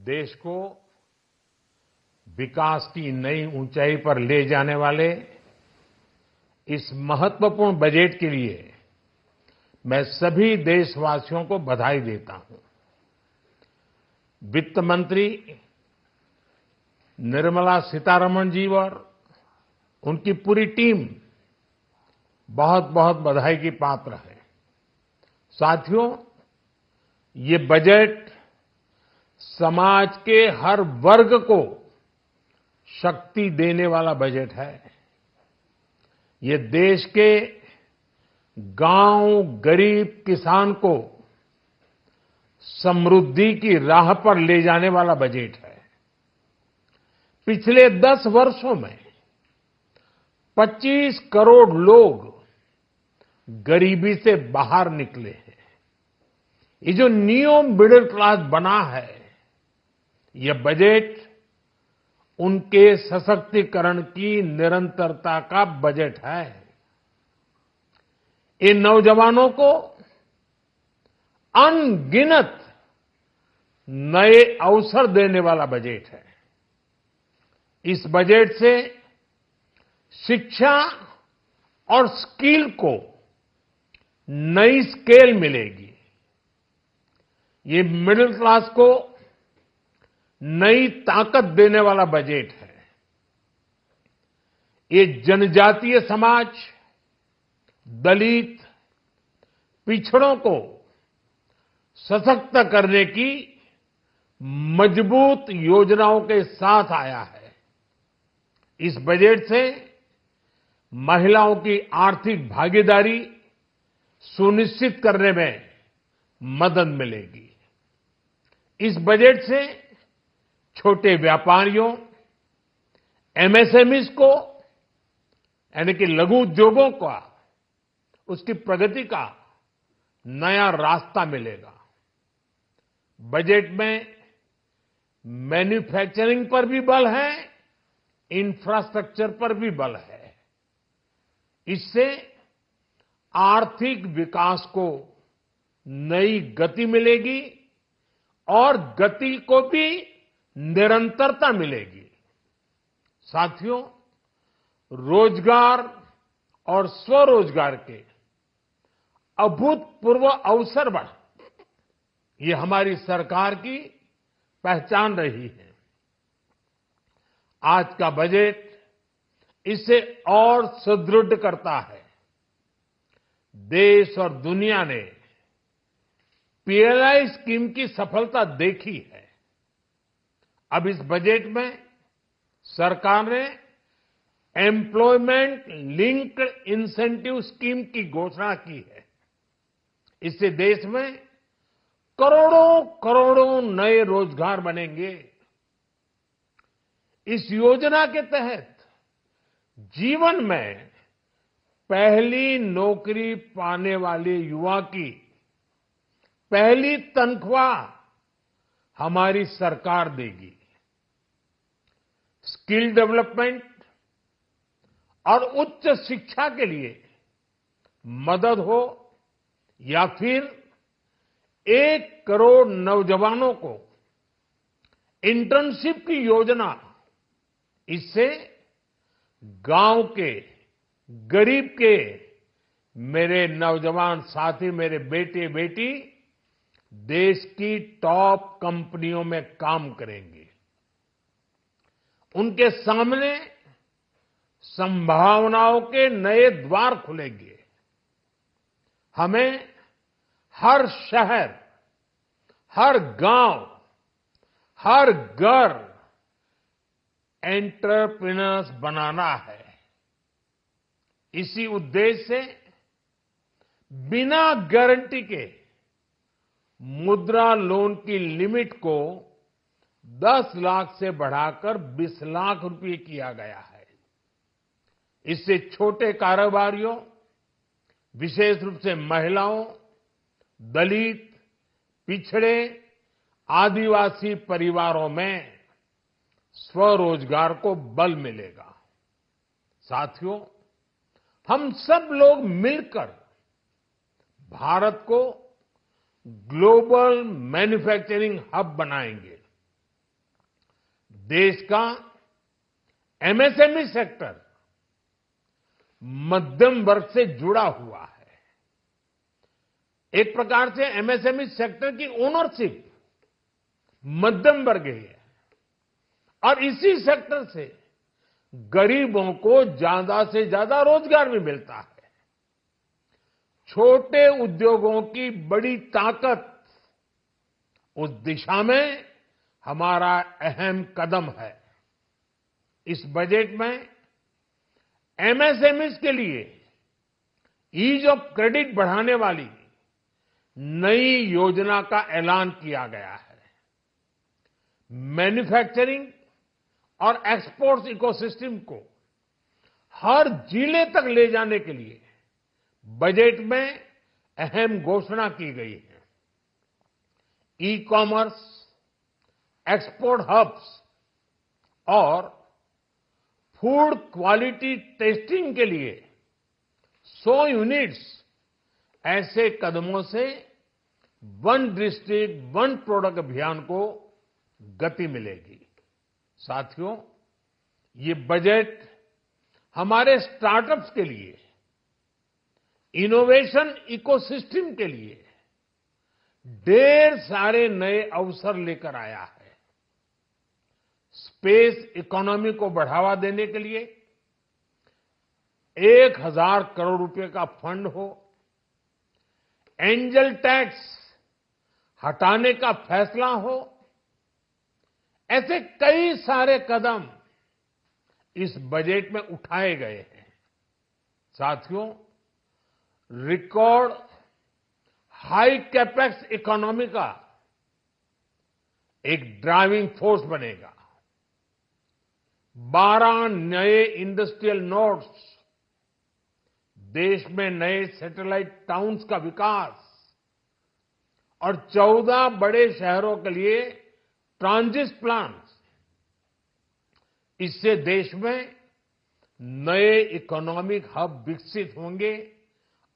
देश को विकास की नई ऊंचाई पर ले जाने वाले इस महत्वपूर्ण बजट के लिए मैं सभी देशवासियों को बधाई देता हूं। वित्त मंत्री निर्मला सीतारमण जी और उनकी पूरी टीम बहुत बहुत बधाई की पात्र है। साथियों, ये बजट समाज के हर वर्ग को शक्ति देने वाला बजट है। ये देश के गांव गरीब किसान को समृद्धि की राह पर ले जाने वाला बजट है। पिछले 10 वर्षों में 25 करोड़ लोग गरीबी से बाहर निकले हैं। ये जो न्यू मिडिल क्लास बना है, यह बजट उनके सशक्तिकरण की निरंतरता का बजट है। इन नौजवानों को अनगिनत नए अवसर देने वाला बजट है। इस बजट से शिक्षा और स्किल को नई स्केल मिलेगी। ये मिडिल क्लास को नई ताकत देने वाला बजट है। ये जनजातीय समाज, दलित, पिछड़ों को सशक्त करने की मजबूत योजनाओं के साथ आया है। इस बजट से महिलाओं की आर्थिक भागीदारी सुनिश्चित करने में मदद मिलेगी। इस बजट से छोटे व्यापारियों, एमएसएमईज को यानी कि लघु उद्योगों का उसकी प्रगति का नया रास्ता मिलेगा। बजट में मैन्युफैक्चरिंग पर भी बल है, इंफ्रास्ट्रक्चर पर भी बल है। इससे आर्थिक विकास को नई गति मिलेगी और गति को भी निरंतरता मिलेगी। साथियों, रोजगार और स्वरोजगार के अभूतपूर्व अवसर बढ़ ये हमारी सरकार की पहचान रही है। आज का बजट इसे और सुदृढ़ करता है। देश और दुनिया ने पीएलआई स्कीम की सफलता देखी है। अब इस बजट में सरकार ने एम्प्लॉयमेंट लिंक्ड इंसेंटिव स्कीम की घोषणा की है। इससे देश में करोड़ों करोड़ों नए रोजगार बनेंगे। इस योजना के तहत जीवन में पहली नौकरी पाने वाले युवा की पहली तनख्वाह हमारी सरकार देगी। स्किल डेवलपमेंट और उच्च शिक्षा के लिए मदद हो या फिर 1 करोड़ नौजवानों को इंटर्नशिप की योजना, इससे गांव के गरीब के मेरे नौजवान साथी, मेरे बेटे बेटी देश की टॉप कंपनियों में काम करेंगे। उनके सामने संभावनाओं के नए द्वार खुलेंगे। हमें हर शहर, हर गांव, हर घर एंटरप्रेन्योर्स बनाना है। इसी उद्देश्य से बिना गारंटी के मुद्रा लोन की लिमिट को 10 लाख से बढ़ाकर 20 लाख रुपए किया गया है। इससे छोटे कारोबारियों, विशेष रूप से महिलाओं, दलित, पिछड़े, आदिवासी परिवारों में स्वरोजगार को बल मिलेगा। साथियों, हम सब लोग मिलकर भारत को ग्लोबल मैन्युफैक्चरिंग हब बनाएंगे। देश का एमएसएमई सेक्टर मध्यम वर्ग से जुड़ा हुआ है। एक प्रकार से एमएसएमई सेक्टर की ओनरशिप मध्यम वर्ग ही है और इसी सेक्टर से गरीबों को ज्यादा से ज्यादा रोजगार भी मिलता है। छोटे उद्योगों की बड़ी ताकत, उस दिशा में हमारा अहम कदम है। इस बजट में एमएसएमईज के लिए ईज ऑफ क्रेडिट बढ़ाने वाली नई योजना का ऐलान किया गया है। मैन्युफैक्चरिंग और एक्सपोर्ट्स इकोसिस्टम को हर जिले तक ले जाने के लिए बजट में अहम घोषणा की गई है। ई कॉमर्स, एक्सपोर्ट हब्स और फूड क्वालिटी टेस्टिंग के लिए 100 यूनिट्स, ऐसे कदमों से वन डिस्ट्रिक्ट वन प्रोडक्ट अभियान को गति मिलेगी। साथियों, ये बजट हमारे स्टार्टअप्स के लिए, इनोवेशन इकोसिस्टम के लिए ढेर सारे नए अवसर लेकर आया है। स्पेस इकोनॉमी को बढ़ावा देने के लिए 1000 करोड़ रुपए का फंड हो, एंजल टैक्स हटाने का फैसला हो, ऐसे कई सारे कदम इस बजट में उठाए गए हैं। साथियों, रिकॉर्ड हाई कैपेक्स इकोनॉमी का एक ड्राइविंग फोर्स बनेगा। 12 नए इंडस्ट्रियल नोड्स, देश में नए सैटेलाइट टाउन्स का विकास और 14 बड़े शहरों के लिए ट्रांजिट प्लान्स, इससे देश में नए इकोनॉमिक हब विकसित होंगे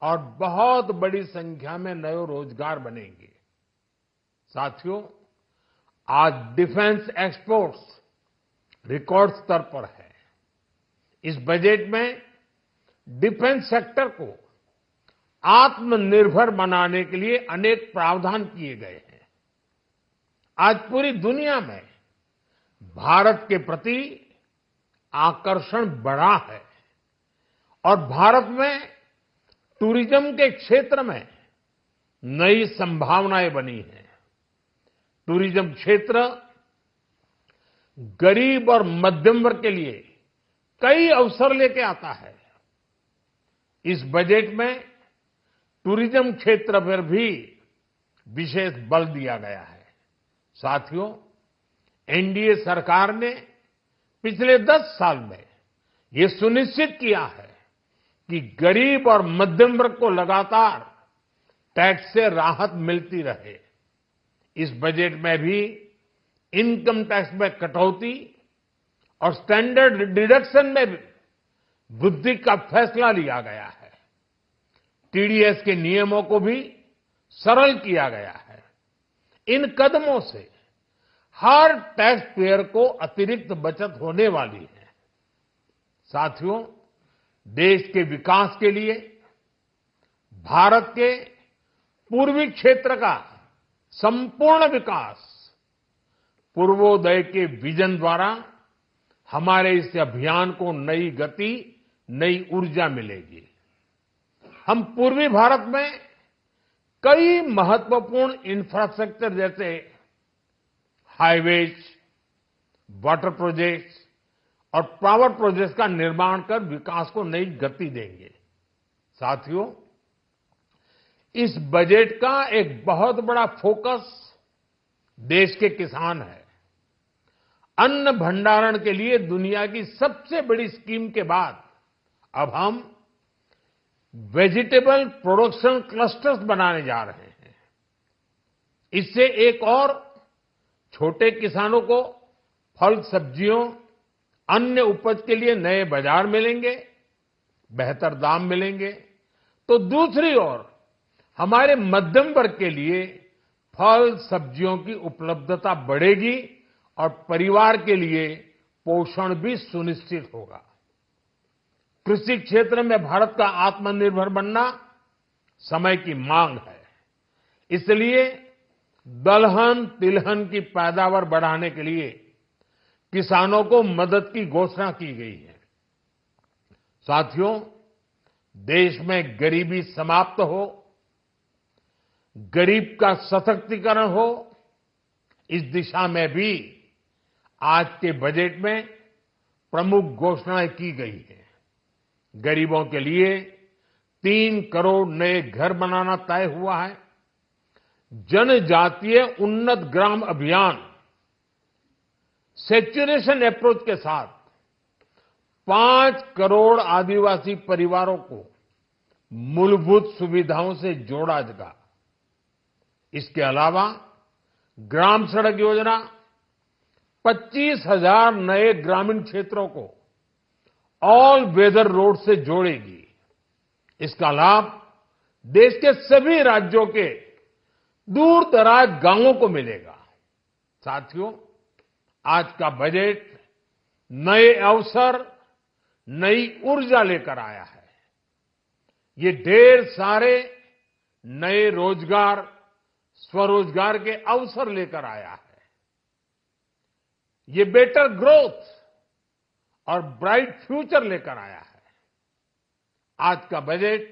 और बहुत बड़ी संख्या में नए रोजगार बनेंगे। साथियों, आज डिफेंस एक्सपोर्ट्स रिकॉर्ड स्तर पर है। इस बजट में डिफेंस सेक्टर को आत्मनिर्भर बनाने के लिए अनेक प्रावधान किए गए हैं। आज पूरी दुनिया में भारत के प्रति आकर्षण बढ़ा है और भारत में टूरिज्म के क्षेत्र में नई संभावनाएं बनी हैं। टूरिज्म क्षेत्र गरीब और मध्यम वर्ग के लिए कई अवसर लेके आता है। इस बजट में टूरिज्म क्षेत्र पर भी विशेष बल दिया गया है। साथियों, एनडीए सरकार ने पिछले 10 साल में ये सुनिश्चित किया है कि गरीब और मध्यम वर्ग को लगातार टैक्स से राहत मिलती रहे। इस बजट में भी इनकम टैक्स में कटौती और स्टैंडर्ड डिडक्शन में वृद्धि का फैसला लिया गया है। टीडीएस के नियमों को भी सरल किया गया है। इन कदमों से हर टैक्स पेयर को अतिरिक्त बचत होने वाली है। साथियों, देश के विकास के लिए भारत के पूर्वी क्षेत्र का संपूर्ण विकास पूर्वोदय के विजन द्वारा हमारे इस अभियान को नई गति, नई ऊर्जा मिलेगी। हम पूर्वी भारत में कई महत्वपूर्ण इंफ्रास्ट्रक्चर जैसे हाईवेज, वाटर प्रोजेक्ट्स और पावर प्रोजेक्ट्स का निर्माण कर विकास को नई गति देंगे। साथियों, इस बजट का एक बहुत बड़ा फोकस देश के किसान है। अन्न भंडारण के लिए दुनिया की सबसे बड़ी स्कीम के बाद अब हम वेजिटेबल प्रोडक्शन क्लस्टर्स बनाने जा रहे हैं। इससे एक और छोटे किसानों को फल, सब्जियों, अन्य उपज के लिए नए बाजार मिलेंगे, बेहतर दाम मिलेंगे, तो दूसरी ओर हमारे मध्यम वर्ग के लिए फल, सब्जियों की उपलब्धता बढ़ेगी और परिवार के लिए पोषण भी सुनिश्चित होगा। कृषि क्षेत्र में भारत का आत्मनिर्भर बनना समय की मांग है। इसलिए दलहन तिलहन की पैदावार बढ़ाने के लिए किसानों को मदद की घोषणा की गई है। साथियों, देश में गरीबी समाप्त हो, गरीब का सशक्तिकरण हो, इस दिशा में भी आज के बजट में प्रमुख घोषणाएं की गई हैं। गरीबों के लिए 3 करोड़ नए घर बनाना तय हुआ है। जनजातीय उन्नत ग्राम अभियान सैचुरेशन अप्रोच के साथ 5 करोड़ आदिवासी परिवारों को मूलभूत सुविधाओं से जोड़ा जाएगा। इसके अलावा ग्राम सड़क योजना 25,000 नए ग्रामीण क्षेत्रों को ऑल वेदर रोड से जोड़ेगी। इसका लाभ देश के सभी राज्यों के दूर दराज गांवों को मिलेगा। साथियों, आज का बजट नए अवसर, नई ऊर्जा लेकर आया है। ये ढेर सारे नए रोजगार, स्वरोजगार के अवसर लेकर आया है। ये बेटर ग्रोथ और ब्राइट फ्यूचर लेकर आया है। आज का बजट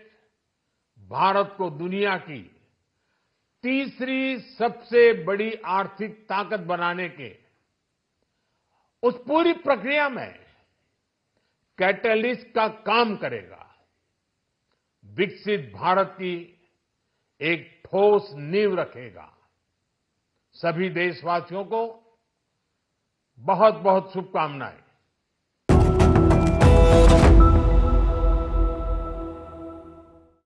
भारत को दुनिया की तीसरी सबसे बड़ी आर्थिक ताकत बनाने के उस पूरी प्रक्रिया में कैटलिस्ट का काम करेगा। विकसित भारत की एक ठोस नींव रखेगा। सभी देशवासियों को बहुत बहुत शुभकामनाएं।